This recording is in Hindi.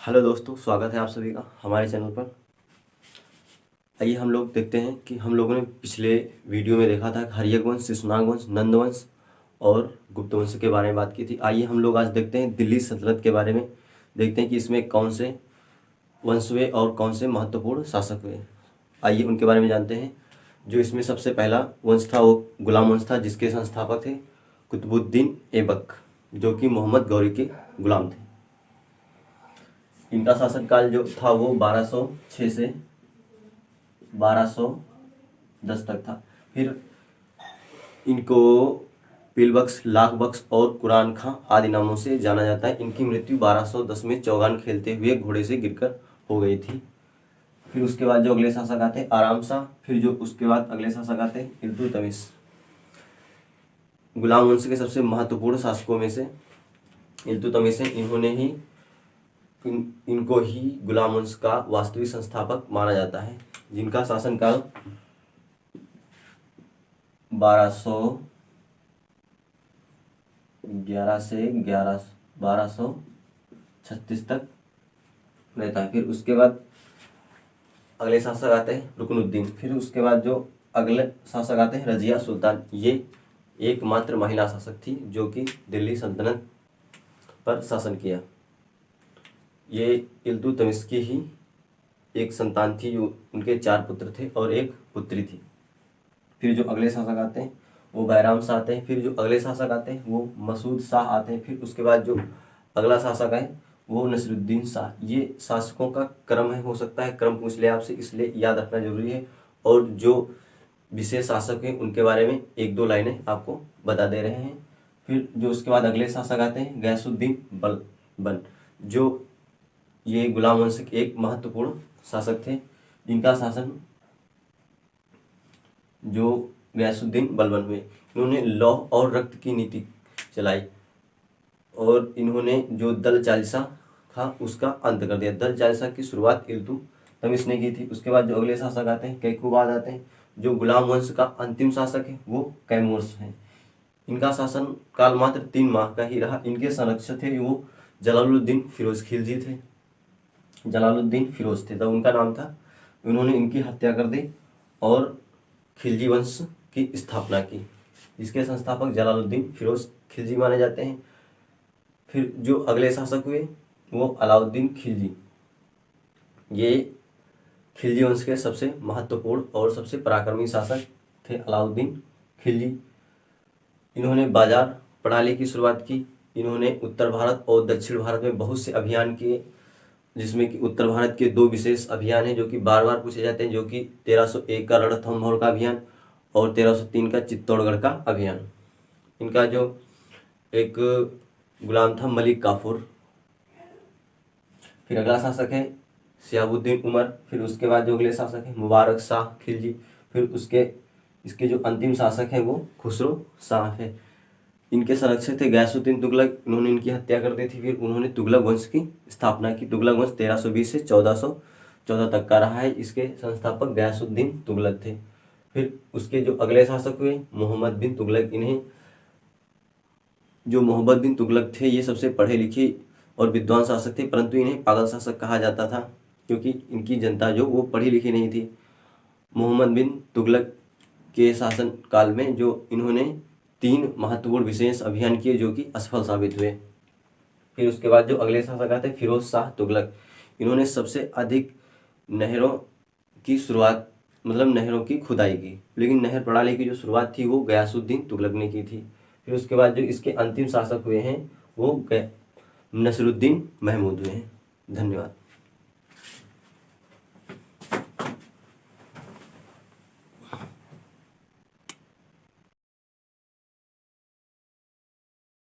हेलो दोस्तों, स्वागत है आप सभी का हमारे चैनल पर। आइए हम लोग देखते हैं कि हम लोगों ने पिछले वीडियो में देखा था हर्यक वंश, शिशुनाग वंश, नंद वंश और गुप्त वंश के बारे में बात की थी। आइए हम लोग आज देखते हैं दिल्ली सल्तनत के बारे में। देखते हैं कि इसमें कौन से वंश हुए और कौन से महत्वपूर्ण शासक हुए। आइए उनके बारे में जानते हैं। जो इसमें सबसे पहला वंश था वो गुलाम वंश था, जिसके संस्थापक थे कुतुबुद्दीन ऐबक, जो कि मोहम्मद गौरी के गुलाम थे। इनका शासनकाल जो था वो 1206 से 1210 तक था। फिर इनको पिलबख्श, लाख बख्श और कुरान खां आदि नामों से जाना जाता है। इनकी मृत्यु 1210 में चौगान खेलते हुए घोड़े से गिरकर हो गई थी। फिर उसके बाद जो अगले शासक आते हैं आराम शाह। फिर जो उसके बाद अगले शासक आते हैं इल्तुतमिश। गुलाम वंश के सबसे महत्वपूर्ण शासकों में से इल्तुतमिश है। इनको ही गुलाम वंश का वास्तविक संस्थापक माना जाता है, जिनका शासनकाल 1211 से 1236 तक रहता है। फिर उसके बाद अगले शासक आते हैं रुकनुद्दीन। फिर उसके बाद जो अगले शासक आते हैं रजिया सुल्तान। ये एकमात्र महिला शासक थी जो कि दिल्ली सल्तनत पर शासन किया। ये इल्तुतमिश की ही एक संतान थी। जो उनके 4 पुत्र थे और एक पुत्री थी। फिर जो अगले शासक आते हैं वो बैराम शाह आते हैं। फिर जो अगले शासक आते हैं वो मसूद शाह आते हैं। फिर उसके बाद जो अगला शासक है वो नसीरुद्दीन शाह। ये शासकों का क्रम है, हो सकता है क्रम पूछ ले आपसे, इसलिए याद रखना जरूरी है। और जो विशेष शासक हैं उनके बारे में 1-2 लाइनें आपको बता दे रहे हैं। फिर जो उसके बाद अगले शासक आते हैं गयासुद्दीन बलबन, जो ये गुलाम वंश के एक महत्वपूर्ण शासक थे, जिनका शासन जो गयासुद्दीन बलबन हुए। इन्होंने लौह और रक्त की नीति चलाई और इन्होंने जो दल चालिसा था उसका अंत कर दिया। दल चालिसा की शुरुआत इल्तुतमिश ने की थी। उसके बाद जो अगले शासक आते हैं कैकूबाद आते हैं। जो गुलाम वंश का अंतिम शासक है वो कैमूर्स है। इनका शासन काल मात्र 3 माह का ही रहा। इनके संरक्षक थे वो जलालुद्दीन फिरोज खिलजी थे। जलालुद्दीन फिरोज थे तब उनका नाम था। उन्होंने इनकी हत्या कर दी और खिलजी वंश की स्थापना की, जिसके संस्थापक जलालुद्दीन फिरोज खिलजी माने जाते हैं। फिर जो अगले शासक हुए वो अलाउद्दीन खिलजी। ये खिलजी वंश के सबसे महत्वपूर्ण और सबसे पराक्रमी शासक थे अलाउद्दीन खिलजी। इन्होंने बाजार प्रणाली की शुरुआत की। इन्होंने उत्तर भारत और दक्षिण भारत में बहुत से अभियान किए, जिसमें कि उत्तर भारत के 2 विशेष अभियान हैं जो कि बार बार पूछे जाते हैं, जो कि 1301 का रणथंभौर का अभियान और 1303 का चित्तौड़गढ़ का अभियान। इनका जो एक गुलाम था मलिक काफूर। फिर अगला शासक है शिहाबुद्दीन उमर। फिर उसके बाद जो अगले शासक है मुबारक शाह खिलजी। फिर इसके जो अंतिम शासक है वो खुसरो शाह है। इनके संरक्षक थे गयासुद्दीन तुगलक। इन्होंने इनकी हत्या कर दी थी। फिर उन्होंने तुगलक वंश की स्थापना की। तुगलक वंश 1320 से 1414 तक का रहा है। इसके संस्थापक गयासुद्दीन तुगलक थे। फिर उसके जो अगले शासक हुए मोहम्मद बिन तुगलक। जो मोहम्मद बिन तुगलक थे ये सबसे पढ़े लिखे और विद्वान शासक थे, परंतु इन्हें पागल शासक कहा जाता था क्योंकि इनकी जनता जो वो पढ़ी लिखी नहीं थी। मोहम्मद बिन तुगलक के शासन काल में जो इन्होंने 3 महत्वपूर्ण विशेष अभियान किए जो कि असफल साबित हुए। फिर उसके बाद जो अगले शासक आते हैं फिरोज शाह तुगलक। इन्होंने सबसे अधिक नहरों की शुरुआत, मतलब नहरों की खुदाई की, लेकिन नहर प्रणाली की जो शुरुआत थी वो गयासुद्दीन तुगलक ने की थी। फिर उसके बाद जो इसके अंतिम शासक हुए हैं वो नसरुद्दीन महमूद हुए हैं। धन्यवाद।